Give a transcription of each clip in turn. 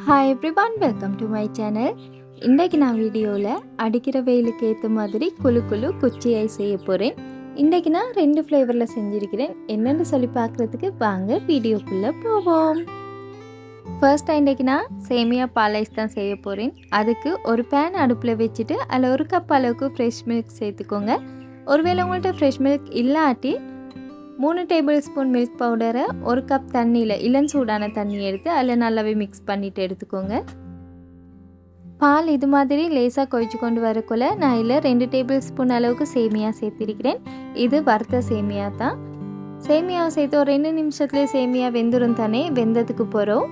Hi everyone, welcome to my channel. இன்றைக்கு நான் வீடியோவில் அடிக்கிற வெயிலுக்கு ஏற்ற மாதிரி குழு குழு குச்சி ஐஸ் செய்ய போகிறேன். இன்றைக்கு நான் 2 ஃப்ளேவரில் செஞ்சுருக்கிறேன். என்னென்னு சொல்லி பார்க்குறதுக்கு வாங்க வீடியோக்குள்ளே போவோம். ஃபர்ஸ்ட்டாக இன்றைக்கு நான் சேமியா பால் ஐஸ் தான் செய்ய போகிறேன். அதுக்கு ஒரு பேன் அடுப்பில் வச்சுட்டு அதில் 1 கப் அளவுக்கு ஃப்ரெஷ் மில்க் சேர்த்துக்கோங்க. ஒருவேளை உங்கள்கிட்ட ஃப்ரெஷ் மில்க் இல்லாட்டி 3 டேபிள் ஸ்பூன் மில்க் பவுடரை 1 கப் தண்ணியில் இளம் சூடான தண்ணி எடுத்து அதில் நல்லாவே மிக்ஸ் பண்ணிவிட்டு எடுத்துக்கோங்க. பால் இது மாதிரி லேசாக கொதிச்சு கொண்டு வரக்குள்ள நான் இதில் 2 டேபிள் ஸ்பூன் அளவுக்கு சேமியா சேர்த்திருக்கிறேன். இது வறுத்த சேமியா தான். சேமியாவை சேர்த்து ஒரு 2 நிமிஷத்துலேயே சேமியா வெந்துடும் தானே. வெந்ததுக்கு போகிறோம்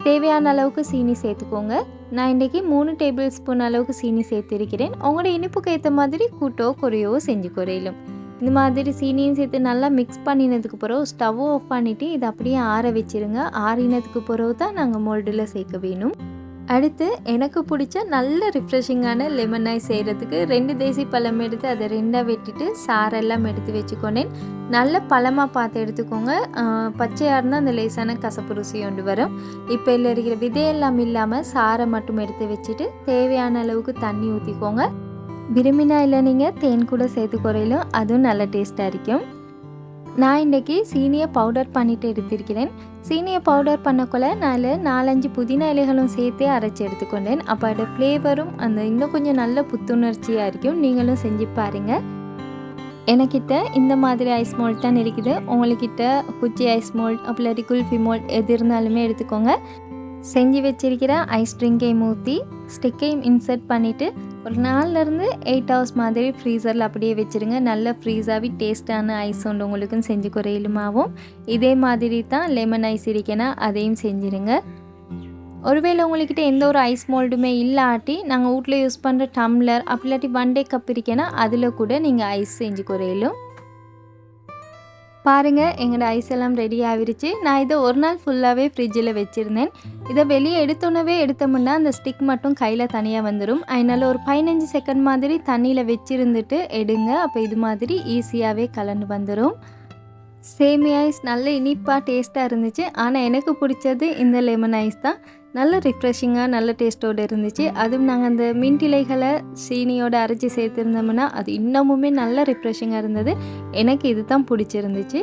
தேவையான அளவுக்கு சீனி சேர்த்துக்கோங்க. நான் இன்றைக்கி 3 டேபிள் ஸ்பூன் அளவுக்கு சீனி சேர்த்திருக்கிறேன். உங்களோட இனிப்புக்கு ஏற்ற மாதிரி கூட்டோ குறையோ செஞ்சு குறையிலும். இந்த மாதிரி சீனியும் சேர்த்து நல்லா மிக்ஸ் பண்ணினதுக்கு பிறகு ஸ்டவ் ஆஃப் பண்ணிவிட்டு இதை அப்படியே ஆற வச்சுருங்க. ஆறினதுக்கு பிறகு தான் நாங்கள் மோல்டில் சேர்க்க வேணும். அடுத்து எனக்கு பிடிச்ச நல்ல ரிஃப்ரெஷிங்கான லெமன் ஐஸ் செய்கிறதுக்கு 2 தேசி பழம் எடுத்து அதை 2ஆக வெட்டிட்டு சாரெல்லாம் எடுத்து வச்சுக்கொண்டேன். நல்ல பழமாக பார்த்து எடுத்துக்கோங்க. பச்சையாக இருந்தால் அந்த லேசான கசப்பு ருசி கொண்டு வரும். இப்போ இதில் இருக்கிற விதையெல்லாம் இல்லாமல் சாரை மட்டும் எடுத்து வச்சுட்டு தேவையான அளவுக்கு தண்ணி ஊற்றிக்கோங்க. விரும்பினா இல்லை நீங்கள் தேன் கூட சேர்த்து குறையிலும் அதுவும் நல்ல டேஸ்ட்டாக இருக்கும். நான் இன்றைக்கி சீனியை பவுடர் பண்ணிவிட்டு எடுத்திருக்கிறேன். சீனியை பவுடர் பண்ணக்குள்ள நான் 4-5 புதினா இலைகளும் சேர்த்தே அரைச்சி எடுத்துக்கொண்டேன். அப்போ அதோட ஃப்ளேவரும் இன்னும் கொஞ்சம் நல்ல புத்துணர்ச்சியாக இருக்கும். நீங்களும் செஞ்சு பாருங்கள். எனக்கிட்ட இந்த மாதிரி ஐஸ் மோல்ட் தான் இருக்குது. உங்கள்கிட்ட குச்சி ஐஸ் மோல்ட் அப்படி குல்ஃபி மோல்ட் எது இருந்தாலுமே எடுத்துக்கோங்க. செஞ்சு வச்சிருக்கிற ஐஸ் ட்ரிங்கையும் ஊற்றி ஸ்டிக்கையும் இன்சர்ட் பண்ணிவிட்டு ஒரு 4 to 8 hours மாதிரி ஃப்ரீசரில் அப்படியே வச்சுருங்க. நல்ல ஃப்ரீஸாகவே டேஸ்ட்டான ஐஸ் உண்டு உங்களுக்கும் செஞ்சு குறையிலுமாவும். இதே மாதிரி தான் லெமன் ஐஸ் இருக்கேன்னா அதையும் செஞ்சுருங்க. ஒருவேளை உங்கள்கிட்ட எந்த ஒரு ஐஸ் மோல்டுமே இல்லாட்டி நாங்கள் வீட்டில் யூஸ் பண்ணுற டம்ளர் அப்படி இல்லாட்டி 1 day கப் இருக்கேன்னா அதில் கூட நீங்கள் ஐஸ் செஞ்சு குறையிலும். பாருங்கள், எங்களோட ஐஸ் எல்லாம் ரெடி ஆகிருச்சு. நான் இதை ஒரு நாள் ஃபுல்லாகவே ஃப்ரிட்ஜில் வச்சுருந்தேன். இதை வெளியே எடுத்தோன்னே அந்த ஸ்டிக் மட்டும் கையில் தனியாக வந்துடும். அதனால் ஒரு 15 செகண்ட் மாதிரி தண்ணியில் வச்சுருந்துட்டு எடுங்க. அப்போ இது மாதிரி ஈஸியாகவே கலந்து வந்துடும். சேமியா ஐஸ் நல்ல இனிப்பாக டேஸ்ட்டாக இருந்துச்சு. ஆனால் எனக்கு பிடிச்சது இந்த லெமன் ஐஸ் தான். நல்ல ரிஃப்ரெஷிங்காக நல்ல டேஸ்ட்டோடு இருந்துச்சு. அதுவும் நாங்கள் அந்த மின்ட் இலைகளை சீனியோடு அரைச்சி சேர்த்துருந்தோம்னா அது இன்னமுமே நல்ல ரிஃப்ரெஷிங்காக இருந்தது. எனக்கு இது தான் பிடிச்சிருந்துச்சு.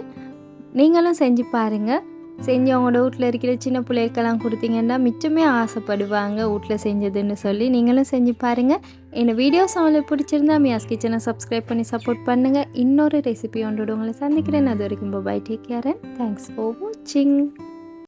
நீங்களும் செஞ்சு பாருங்கள். செஞ்சு அவங்களோட வீட்டில் இருக்கிற சின்ன பிள்ளைகளுக்கெல்லாம் கொடுத்தீங்கன்னா மிச்சமே ஆசைப்படுவாங்க வீட்டில் செஞ்சதுன்னு சொல்லி. நீங்களும் செஞ்சு பாருங்கள். என்னோடய வீடியோஸ் அவங்களுக்கு பிடிச்சிருந்தா மியாஸ் கிச்சனை சப்ஸ்கிரைப் பண்ணி சப்போர்ட் பண்ணுங்கள். இன்னொரு ரெசிபி ஒன்றோடு உங்களை சந்திக்கிறேன். அது வரைக்கும் bye, take care and thanks for வாட்சிங்.